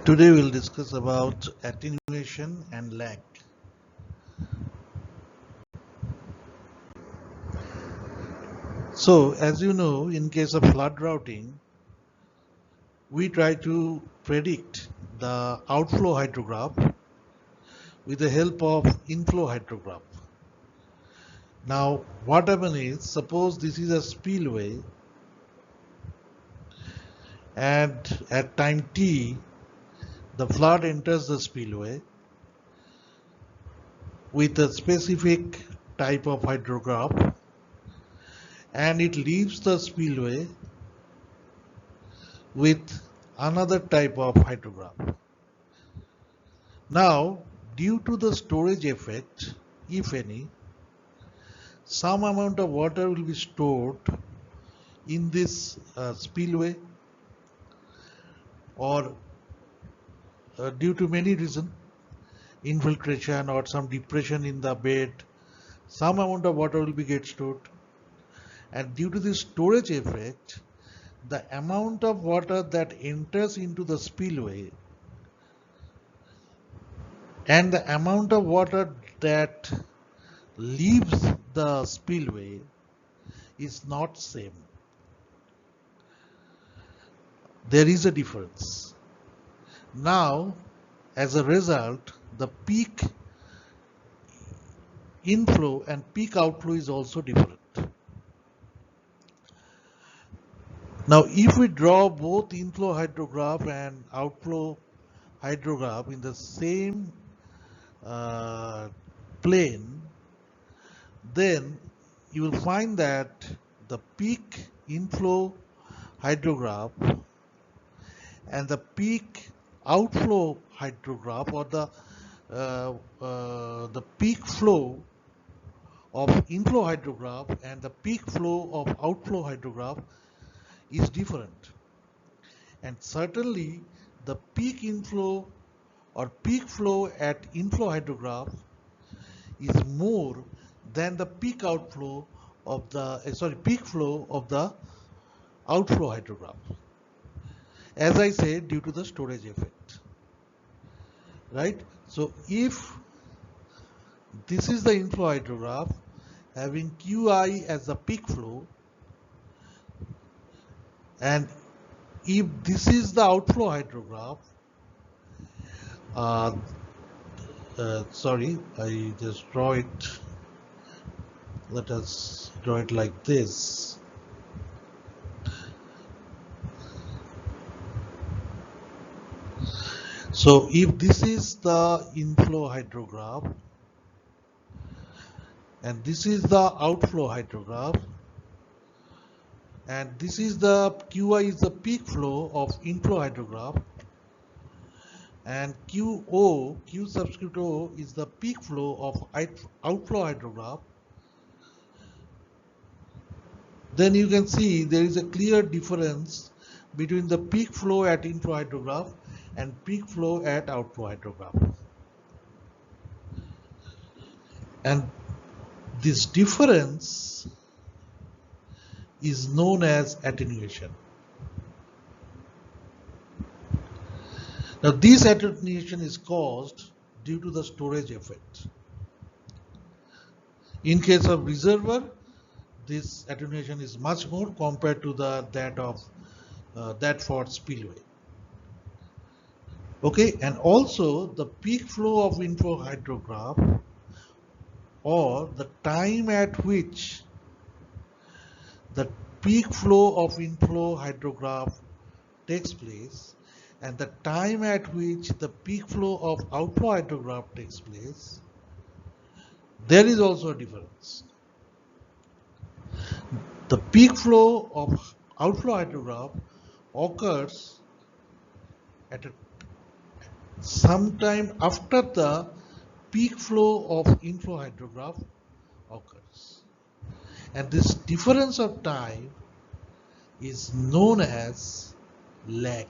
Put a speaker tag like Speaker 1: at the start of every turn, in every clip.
Speaker 1: Today we'll discuss about attenuation and lag. So as you know, in case of flood routing, we try to predict the outflow hydrograph with the help of inflow hydrograph. Now what happens is, suppose this is a spillway and at time t the flood enters the spillway with a specific type of hydrograph and it leaves the spillway with another type of hydrograph. Now, due to the storage effect, if any, some amount of water will be stored in this spillway, or due to many reasons, infiltration or some depression in the bed, some amount of water will be get stored. And due to this storage effect, the amount of water that enters into the spillway and the amount of water that leaves the spillway is not same. There is a difference. Now, as a result, the peak inflow and peak outflow is also different. Now, if we draw both inflow hydrograph and outflow hydrograph in the same plane, then you will find that the peak inflow hydrograph and the peak outflow hydrograph, or the peak flow of inflow hydrograph and the peak flow of outflow hydrograph is different. And certainly the peak inflow or peak flow at inflow hydrograph is more than the peak outflow of the peak flow of the outflow hydrograph, as I said, due to the storage effect, right? So if this is the inflow hydrograph having Qi as the peak flow, and if this is the outflow hydrograph, sorry, I just draw it. Let us draw it like this. So if this is the inflow hydrograph and this is the outflow hydrograph, and this is the Qi is the peak flow of inflow hydrograph, and Q subscript O is the peak flow of outflow hydrograph, then you can see there is a clear difference between the peak flow at inflow hydrograph and peak flow at outflow hydrograph. And this difference is known as attenuation. Now this attenuation is caused due to the storage effect. In case of reservoir, this attenuation is much more compared to that for spillway. Okay, and also the peak flow of inflow hydrograph, or the time at which the peak flow of inflow hydrograph takes place and the time at which the peak flow of outflow hydrograph takes place, there is also a difference. The peak flow of outflow hydrograph occurs at some time after the peak flow of inflow hydrograph occurs, and this difference of time is known as lag.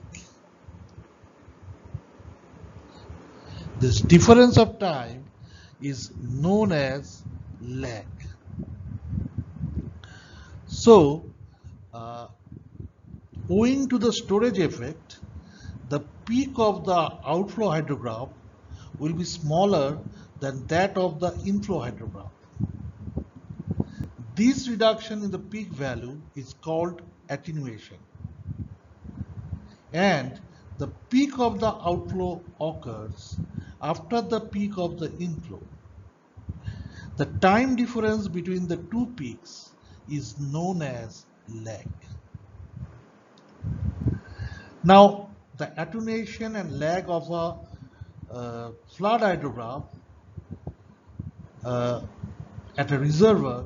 Speaker 1: This difference of time is known as lag. So owing to the storage effect, the peak of the outflow hydrograph will be smaller than that of the inflow hydrograph. This reduction in the peak value is called attenuation, and the peak of the outflow occurs after the peak of the inflow. The time difference between the two peaks is known as lag. Now, the attenuation and lag of a flood hydrograph uh, at a reservoir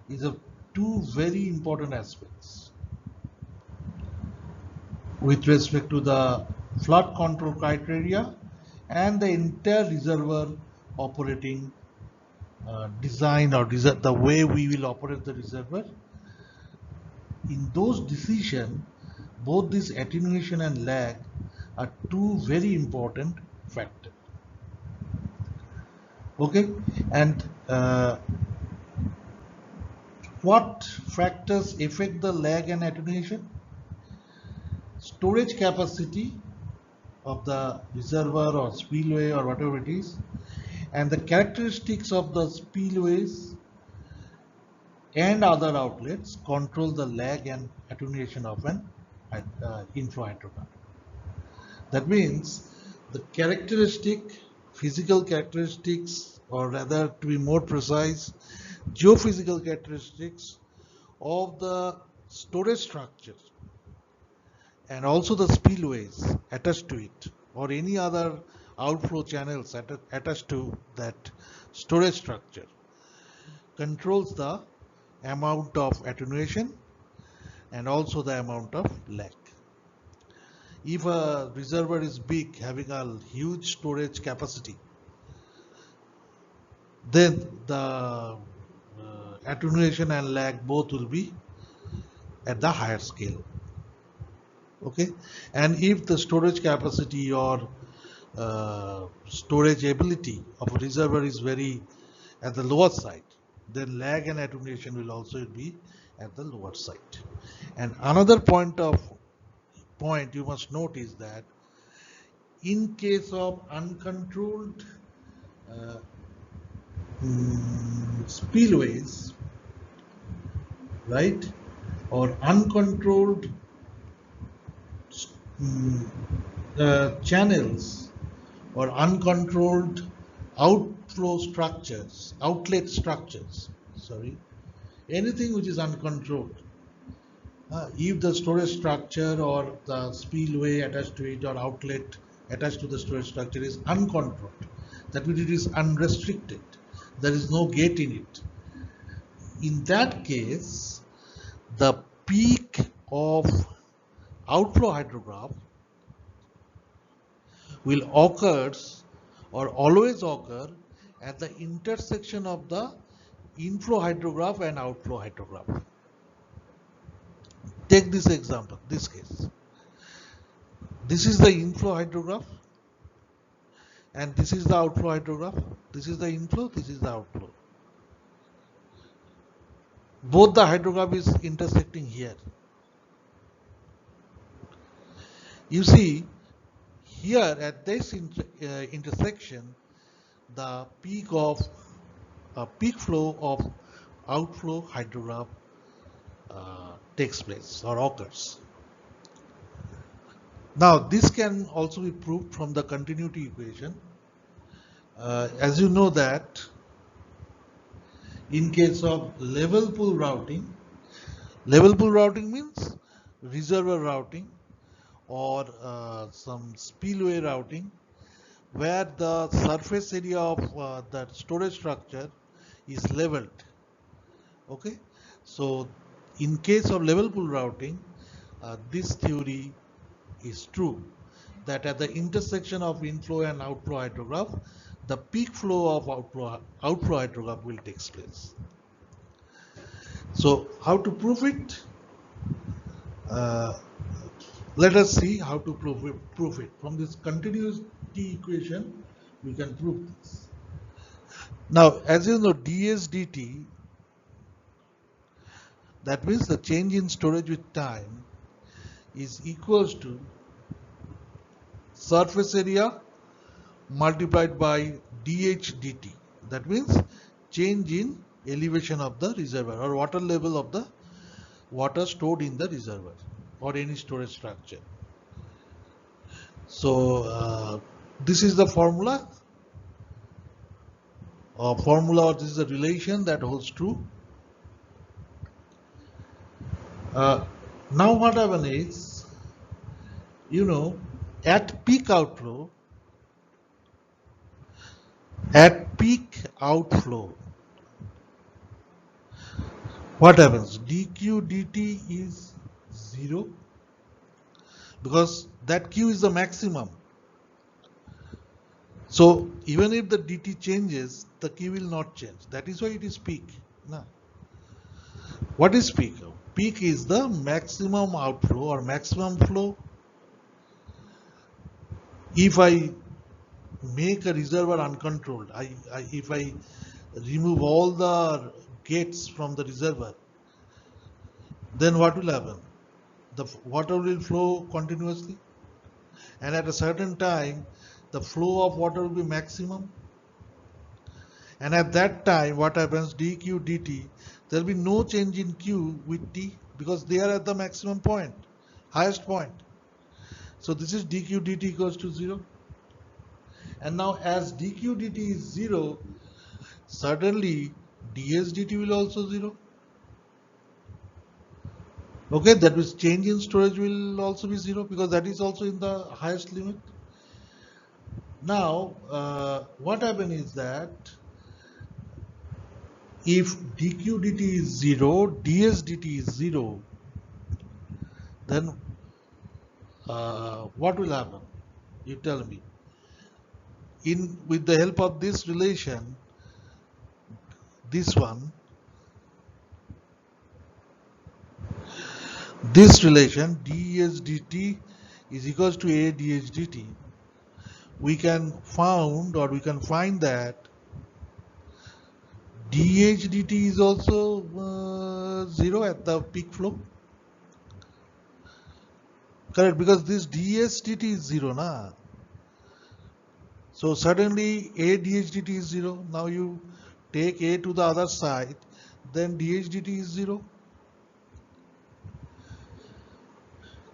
Speaker 1: is of two very important aspects with respect to the flood control criteria and the entire reservoir operating design or the way we will operate the reservoir. In those decisions, both this attenuation and lag are two very important factors. Okay, and what factors affect the lag and attenuation? Storage capacity of the reservoir or spillway or whatever it is, and the characteristics of the spillways and other outlets control the lag and attenuation of an inflow hydrograph. That means the physical characteristics, or rather to be more precise, geophysical characteristics of the storage structure and also the spillways attached to it, or any other outflow channels attached to that storage structure, controls the amount of attenuation and also the amount of lag. If a reservoir is big, having a huge storage capacity, then the attenuation and lag both will be at the higher scale. Okay, and if the storage capacity or storage ability of a reservoir is very at the lower side, then lag and attenuation will also be at the lower side. And another point you must note is that in case of uncontrolled uh, spillways, right, or uncontrolled channels or uncontrolled outlet structures, sorry, anything which is uncontrolled, if the storage structure or the spillway attached to it or outlet attached to the storage structure is uncontrolled, that means it is unrestricted, there is no gate in it. In that case, the peak of outflow hydrograph will occur or always occur at the intersection of the inflow hydrograph and outflow hydrograph. Take this example, this case. This is the inflow hydrograph and this is the outflow hydrograph. This is the inflow, this is the outflow. Both the hydrograph is intersecting here. You see, here at this intersection, the peak flow of outflow hydrograph takes place or occurs. Now, this can also be proved from the continuity equation. As you know that in case of level pool routing means reservoir routing or some spillway routing, where the surface area of that storage structure is leveled. Okay, so in case of level pool routing, this theory is true, that at the intersection of inflow and outflow hydrograph, the peak flow of outflow hydrograph will take place. So how to prove it? Let us see how to prove it. From this continuity equation, we can prove this. Now, as you know, ds dt, that means the change in storage with time, is equals to surface area multiplied by dH dt. That means change in elevation of the reservoir or water level of the water stored in the reservoir or any storage structure. So this is the formula or this is a relation that holds true. Now what happens is, at peak outflow, what happens? dq dt is 0 because that q is the maximum. So even if the dt changes, the q will not change. That is why it is peak. Now, what is peak? Peak is the maximum outflow or maximum flow. If I make a reservoir uncontrolled, if I remove all the gates from the reservoir, then what will happen? The water will flow continuously, and at a certain time the flow of water will be maximum, and at that time what happens? dq dt, there will be no change in q with t because they are at the maximum point, highest point. So this is dq dt equals to 0. And now as dq dt is 0, suddenly ds dt will also 0. Okay, that means change in storage will also be 0 because that is also in the highest limit. Now what happens is that if dq dt is 0, ds dt is 0, then what will happen? You tell me. With the help of this relation, this relation ds dt is equals to a dh dt, we can find that dH dt is also 0 at the peak flow. Correct, because this ds dt is 0 na. So suddenly a dH dt is 0. Now you take a to the other side, then dH dt is 0.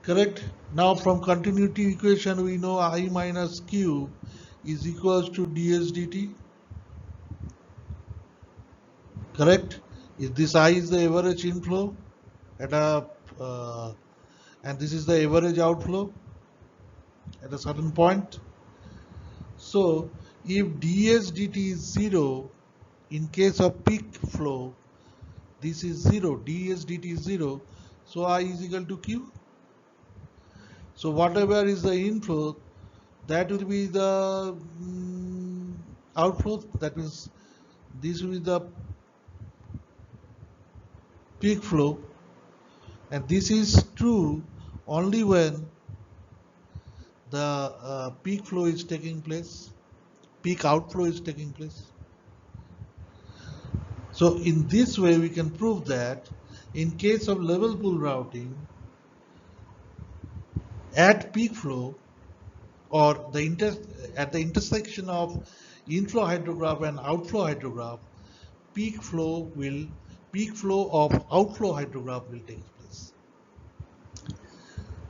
Speaker 1: Correct. Now from continuity equation we know I minus Q is equals to ds dt. Correct. If this I is the average inflow at a and this is the average outflow at a certain point. So if ds dt is 0, in case of peak flow, this is 0, ds dt is 0, so I is equal to Q. So whatever is the inflow, that will be the outflow. That means this will be the peak flow, and this is true only when the peak flow is taking place, peak outflow is taking place. So in this way we can prove that in case of level pool routing, at peak flow or at the intersection of inflow hydrograph and outflow hydrograph, peak flow of outflow hydrograph will take place.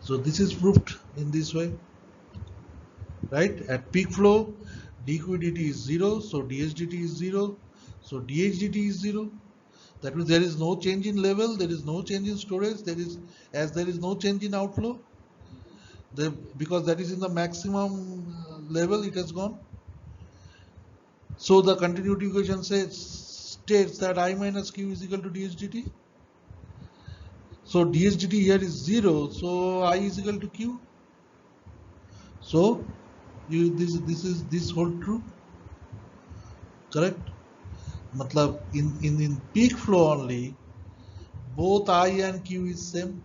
Speaker 1: So this is proved in this way, right? At peak flow, dq dt is 0, so ds dt is 0, so dh dt is 0. That means there is no change in level, there is no change in storage, there is no change in outflow, because that is in the maximum level it has gone. So the continuity equation states that I minus Q is equal to dH dt. So dH dt here is 0, so I is equal to Q. So this hold true, correct? Matlab in peak flow only, both I and Q is same.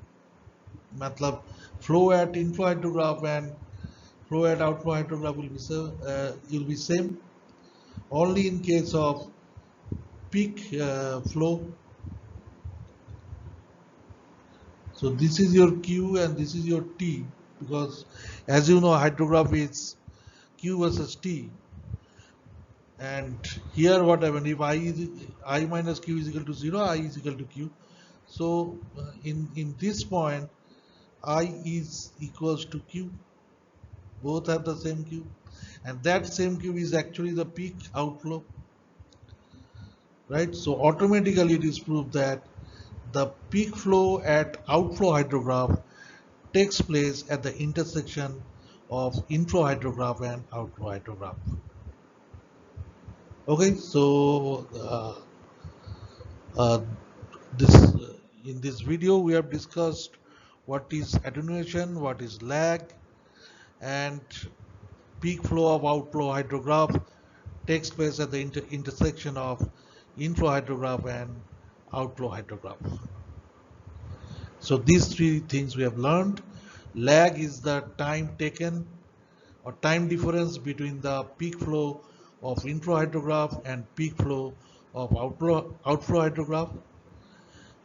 Speaker 1: Matlab flow at inflow hydrograph and flow at outflow hydrograph will be same. Only in case of peak flow. So this is your Q and this is your T. because as you know, hydrograph is Q versus T. And here what happened, if I minus Q is equal to 0, I is equal to Q. So in this point, I is equals to Q. Both have the same Q. And that same Q is actually the peak outflow. Right? So automatically it is proved that the peak flow at outflow hydrograph takes place at the intersection of inflow hydrograph and outflow hydrograph. Okay, so uh, this in this video we have discussed what is attenuation, what is lag, and peak flow of outflow hydrograph takes place at the intersection of inflow hydrograph and outflow hydrograph. So these three things we have learned. Lag is the time taken or time difference between the peak flow of inflow hydrograph and peak flow of outflow hydrograph,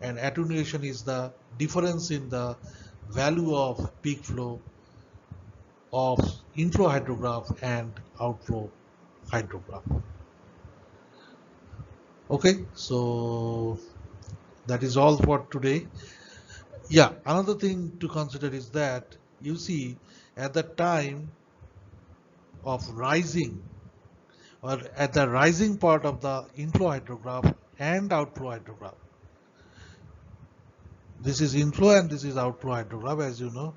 Speaker 1: and attenuation is the difference in the value of peak flow of inflow hydrograph and outflow hydrograph. Okay, so that is all for today. Yeah, another thing to consider is that you see at the time of rising or at the rising part of the inflow hydrograph and outflow hydrograph. This is inflow and this is outflow hydrograph, as you know.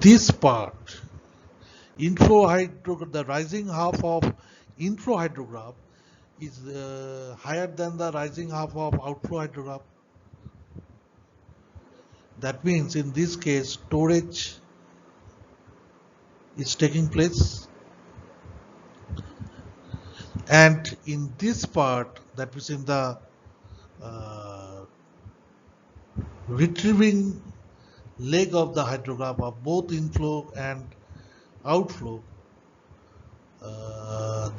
Speaker 1: This part, inflow hydrograph, the rising half of inflow hydrograph is higher than the rising half of outflow hydrograph. That means in this case, storage is taking place. And in this part, that is in the uh, retrieving leg of the hydrograph of both inflow and outflow,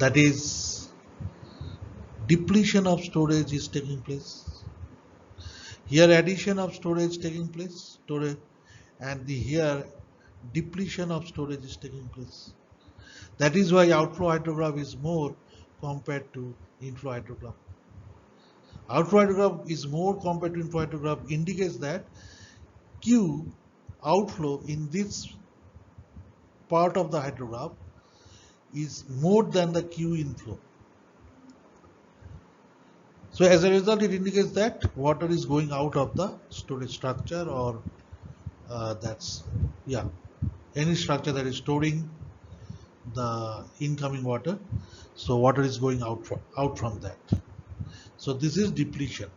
Speaker 1: that is depletion of storage is taking place. Here addition of storage taking place, storage, and here depletion of storage is taking place. That is why outflow hydrograph is more compared to inflow hydrograph. Outflow hydrograph is more compared to inflow hydrograph indicates that Q outflow in this part of the hydrograph is more than the Q inflow. So as a result, it indicates that water is going out of the storage structure, or any structure that is storing the incoming water. So water is going out from that. So this is depletion.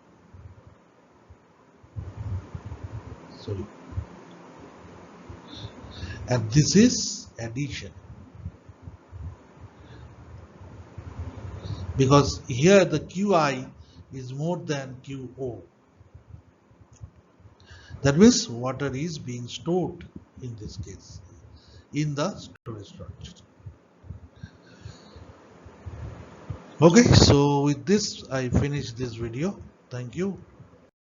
Speaker 1: Sorry. And this is addition. Because here the QI is more than QO. That means water is being stored in this case in the storage structure. Okay, so with this I finish this video. Thank you.